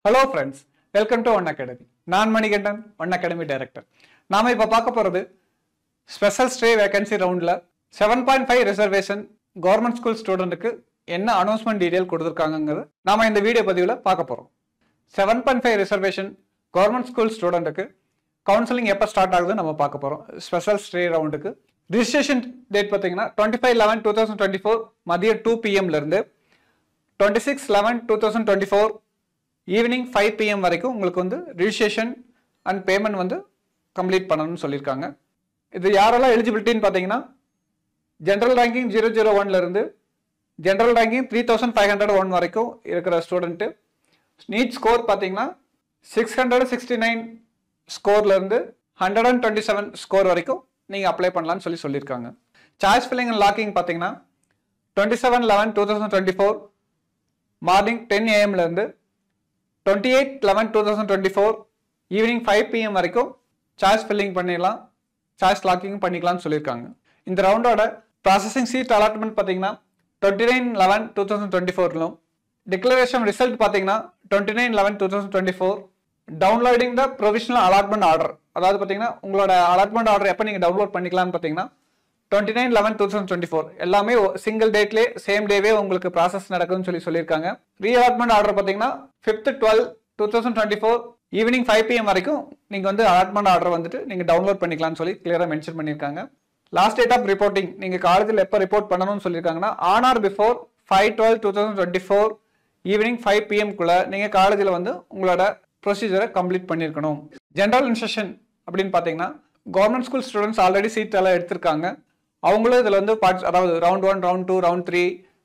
Hello friends, welcome to One Academy. நான் Manikandan, One Academy Director. நாம இப்ப பார்க்க போறது ஸ்பெஷல் ஸ்டே வேகன்சி ரவுண்ட்ல 7.5 ரிசர்வேஷன் கவர்மெண்ட் ஸ்கூல் ஸ்டூடெண்ட்க்கு என்ன அனௌன்ஸ்மெண்ட் டீடைல் கொடுத்திருக்காங்கங்கறது நாம இந்த வீடியோ பதிவுல பார்க்க போறோம். 7.5 ரிசர்வேஷன் கவர்மெண்ட் ஸ்கூல் ஸ்டூடெண்ட்க்கு கவுன்சிலிங் எப்ப ஸ்டார்ட் ஆகுதுன்னு நம்ம பார்க்க போறோம். ஸ்பெஷல் ஸ்டே ரவுண்டுக்கு ரிஜிஸ்ட்ரேஷன் டேட் பாத்தீங்கன்னா 25/11/2024 மதியம் 2 PM ல இருந்து 26/11/2024 ஈவினிங் 5 PM வரைக்கும் உங்களுக்கு வந்து ரிஜிஸ்ட்ரேஷன் அண்ட் பேமெண்ட் வந்து கம்ப்ளீட் பண்ணணும்னு சொல்லியிருக்காங்க. இது யாரெல்லாம் எலிஜிபிலிட்டின்னு பார்த்தீங்கன்னா ஜென்ரல் ரேங்கிங் 001 இருந்து ஜென்ரல் ரேங்கிங் 3501 வரைக்கும் இருக்கிற ஸ்டூடெண்ட்டு. நீட் ஸ்கோர் பார்த்தீங்கன்னா 669 ஸ்கோர்ல இருந்து 127 ஸ்கோர் வரைக்கும் நீங்கள் அப்ளை பண்ணலாம்னு சொல்லியிருக்காங்க. சாய்ஸ் ஃபில்லிங் அண்ட் லாக்கிங் பார்த்தீங்கன்னா 27/11/2024 மார்னிங் 10 AM ல இருந்து 28/11/2024 ஈவினிங் 5 PM வரைக்கும் சாய்ஸ் ஃபில்லிங் பண்ணிடலாம், சாய்ஸ் லாக்கிங் பண்ணிக்கலாம்னு சொல்லியிருக்காங்க. இந்த ரவுண்டோட ப்ராசஸிங் சீட் அலாட்மெண்ட் பார்த்தீங்கன்னா 29/11/2024லும் டிக்ளரேஷன் ரிசல்ட் பார்த்தீங்கன்னா 29/11/2024 டவுன்லோடிங் த ப்ரொவிஷனல் அலாட்மெண்ட் ஆர்டர், அதாவது பார்த்தீங்கன்னா உங்களோட அலாட்மெண்ட் ஆர்டர் எப்போ நீங்கள் டவுன்லோட் பண்ணிக்கலாம்னு பார்த்தீங்கன்னா 29/11/2024 எல்லாமே சிங்கிள் டேட்லேயே சேம் டேவே உங்களுக்கு ப்ராசஸ் நடக்குதுன்னு சொல்லியிருக்காங்க. ரீஅலாட்மெண்ட் ஆர்டர் பார்த்தீங்கன்னா 5/12/2024 ஈவினிங் 5 PM வரைக்கும் நீங்கள் வந்து அலாட்மெண்ட் ஆர்டர் வந்துட்டு நீங்கள் டவுன்லோட் பண்ணிக்கலாம்னு சொல்லி கிளியராக மென்ஷன் பண்ணியிருக்காங்க. லாஸ்ட் டேட் ஆஃப் ரிப்போர்ட்டிங் நீங்கள் காலேஜில் எப்போ ரிப்போர்ட் பண்ணணும்னு சொல்லியிருக்காங்கன்னா ஆன் ஆர் பிஃபோர் 5/12/2024 ஈவினிங் 5 PMக்குள்ள நீங்கள் காலேஜில் வந்து உங்களோட ப்ரொசீஜரை கம்ப்ளீட் பண்ணியிருக்கணும். ஜென்ரல் இன்ஸ்ட்ரக்ஷன் அப்படின்னு பார்த்தீங்கன்னா government school students already seat எல்லாம் எடுத்திருக்காங்க. அவங்களும் இதில் வந்து அதாவது round 1, round 2, round 3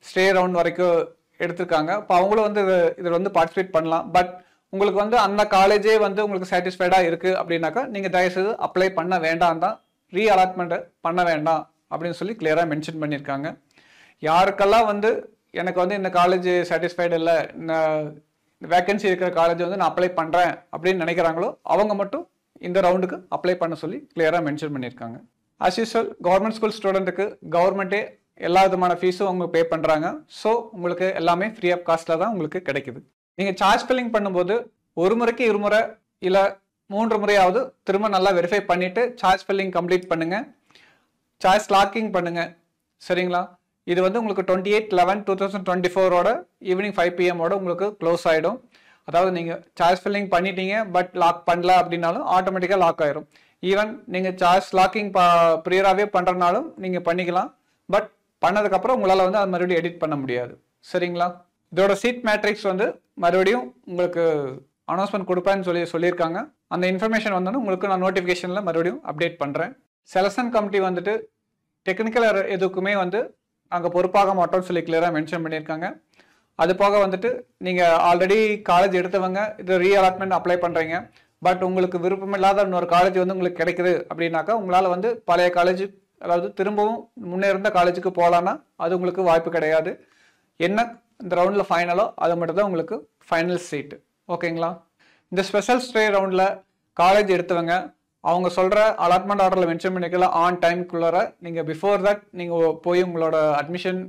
stray round வரைக்கும் எடுத்திருக்காங்க. இப்போ அவங்களும் வந்து இதில் வந்து பார்ட்டிசிபேட் பண்ணலாம். பட் உங்களுக்கு வந்து அந்த காலேஜே வந்து உங்களுக்கு சாட்டிஸ்ஃபைடாக இருக்குது அப்படின்னாக்கா நீங்கள் தயவுசெய்து அப்ளை பண்ண வேண்டாம் தான், ரீ அலாட்மெண்ட்டை பண்ண வேண்டாம் அப்படின்னு சொல்லி கிளியராக மென்ஷன் பண்ணியிருக்காங்க. யாருக்கெல்லாம் வந்து எனக்கு வந்து இந்த காலேஜ் சாட்டிஸ்ஃபைடு இல்லை, இந்த வேகன்சி இருக்கிற காலேஜ் வந்து நான் அப்ளை பண்ணுறேன் அப்படின்னு நினைக்கிறாங்களோ அவங்க மட்டும் இந்த ரவுண்டுக்கு அப்ளை பண்ண சொல்லி கிளியராக மென்ஷன் பண்ணியிருக்காங்க. ஆஸ் யூஸ்வல் கவர்மெண்ட் ஸ்கூல் ஸ்டூடெண்ட்டுக்கு கவர்மெண்ட்டே எல்லா விதமான ஃபீஸும் அவங்க பே பண்ணுறாங்க. ஸோ உங்களுக்கு எல்லாமே ஃப்ரீ ஆஃப் காஸ்ட்டில் தான் உங்களுக்கு கிடைக்குது. நீங்கள் சார்ஜ் ஃபில்லிங் பண்ணும்போது ஒரு முறைக்கு இருமுறை இல்லை 3 முறையாவது திரும்ப நல்லா வெரிஃபை பண்ணிவிட்டு சார்ஜ் ஃபில்லிங் கம்ப்ளீட் பண்ணுங்கள், சார்ஜ் லாக்கிங் பண்ணுங்கள், சரிங்களா? இது வந்து உங்களுக்கு 28/11/2024 ஈவினிங் 5 PM உங்களுக்கு க்ளோஸ் ஆகிடும். அதாவது நீங்கள் சார்ஜ் ஃபில்லிங் பண்ணிட்டீங்க பட் லாக் பண்ணல அப்படின்னாலும் ஆட்டோமேட்டிக்காக லாக் ஆயிரும். ஈவன் நீங்கள் சார்ஜ் லாக்கிங் ப்ரியராகவே பண்ணுறதுனாலும் நீங்கள் பண்ணிக்கலாம். பட் பண்ணதுக்கப்புறம் உங்களால் வந்து அது மறுபடியும் எடிட் பண்ண முடியாது, சரிங்களா? இதோட சீட் மேட்ரிக்ஸ் வந்து மறுபடியும் உங்களுக்கு அனௌன்ஸ்மெண்ட் கொடுப்பேன்னு சொல்லியிருக்காங்க. அந்த இன்ஃபர்மேஷன் வந்தோன்னு உங்களுக்கு நான் நோட்டிஃபிகேஷனில் மறுபடியும் அப்டேட் பண்ணுறேன். செலக்ஷன் கமிட்டி வந்துட்டு டெக்னிக்கல் எதுக்குமே வந்து அங்கே பொறுப்பாக மாட்டோம்னு சொல்லி கிளியராக மென்ஷன் பண்ணியிருக்காங்க. அது போக வந்துட்டு நீங்கள் ஆல்ரெடி காலேஜ் எடுத்தவங்க இது ரீ அலாட்மெண்ட் அப்ளை பண்ணுறீங்க, பட் உங்களுக்கு விருப்பமில்லாத இன்னொரு காலேஜ் வந்து உங்களுக்கு கிடைக்குது அப்படின்னாக்கா உங்களால் வந்து பழைய காலேஜ், அதாவது திரும்பவும் முன்னே இருந்த காலேஜுக்கு போகலான்னா அது உங்களுக்கு வாய்ப்பு கிடையாது. என்ன இந்த ரவுண்டில் ஃபைனலோ அது மட்டும் தான் உங்களுக்கு ஃபைனல் சீட்டு, ஓகேங்களா? இந்த ஸ்பெஷல் ஸ்டே ரவுண்டில் காலேஜ் எடுத்தவங்க அவங்க சொல்கிற அலாட்மெண்ட் ஆர்டரில் மென்ஷன் பண்ணிக்கலாம் ஆன் டைம்குள்ளார நீங்கள் பிஃபோர் தட் நீங்கள் போய் உங்களோட அட்மிஷன்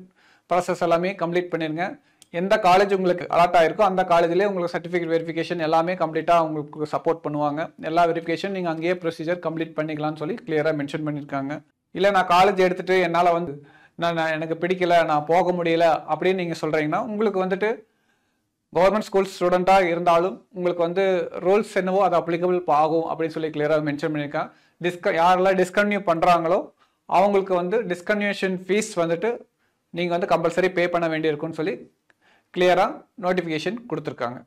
ப்ராசஸ் எல்லாமே கம்ப்ளீட் பண்ணிடுங்க. எந்த காலேஜ் உங்களுக்கு அலாட் ஆகிருக்கோ அந்த காலேஜ்லேயே உங்களுக்கு சர்டிஃபிகேட் வெரிஃபிகேஷன் எல்லாமே கம்ப்ளீட்டாக உங்களுக்கு சப்போர்ட் பண்ணுவாங்க. எல்லா வெரிஃபிகேஷன் நீங்கள் அங்கேயே ப்ரொசீஜர் கம்ப்ளீட் பண்ணிக்கலாம்னு சொல்லி கிளியராக மென்ஷன் பண்ணியிருக்காங்க. இல்லை நான் காலேஜ் எடுத்துகிட்டு என்னால் வந்து நான் எனக்கு பிடிக்கல, நான் போக முடியல அப்படின்னு நீங்கள் சொல்கிறீங்கன்னா உங்களுக்கு வந்துட்டு கவர்மெண்ட் ஸ்கூல் ஸ்டூடெண்ட்டாக இருந்தாலும் உங்களுக்கு வந்து ரூல்ஸ் என்னவோ அது அப்ளிகபிள் ஆகும் அப்படின்னு சொல்லி கிளியராக மென்ஷன் பண்ணியிருக்காங்க. யாரெல்லாம் டிஸ்கன்டினியூ பண்ணுறாங்களோ அவங்களுக்கு வந்து டிஸ்கன்டினியூஷன் ஃபீஸ் வந்துட்டு நீங்கள் வந்து கம்பல்சரி பே பண்ண வேண்டியிருக்குன்னு சொல்லி கிளியராக நோட்டிஃபிகேஷன் கொடுத்துருக்காங்க.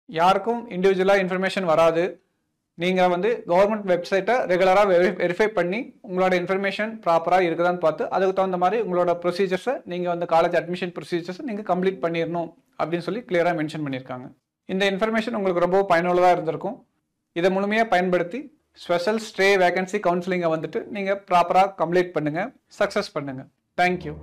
யாருக்கும் இண்டிவிஜுவலாக இன்ஃபர்மேஷன் வராது. நீங்கள் வந்து கவர்மெண்ட் வெப்சைட்டை ரெகுலராக வெரிஃபை பண்ணி உங்களோட இன்ஃபர்மேஷன் ப்ராப்பராக இருக்குதான்னு பார்த்து அதுக்கு தகுந்த மாதிரி உங்களோட ப்ரொசீஜர்ஸை நீங்கள் வந்து காலேஜ் அட்மிஷன் ப்ரொசீஜர்ஸை நீங்கள் கம்ப்ளீட் பண்ணிடணும் அப்படின்னு சொல்லி கிளியராக மென்ஷன் பண்ணியிருக்காங்க. இந்த இன்ஃபர்மேஷன் உங்களுக்கு ரொம்ப பயனுள்ளதாக இருந்திருக்கும். இதை முழுமையாக பயன்படுத்தி ஸ்பெஷல் ஸ்டே வேகன்சி கவுன்சிலிங்கை வந்துட்டு நீங்கள் ப்ராப்பராக கம்ப்ளீட் பண்ணுங்கள், சக்ஸஸ் பண்ணுங்கள். தேங்க்யூ.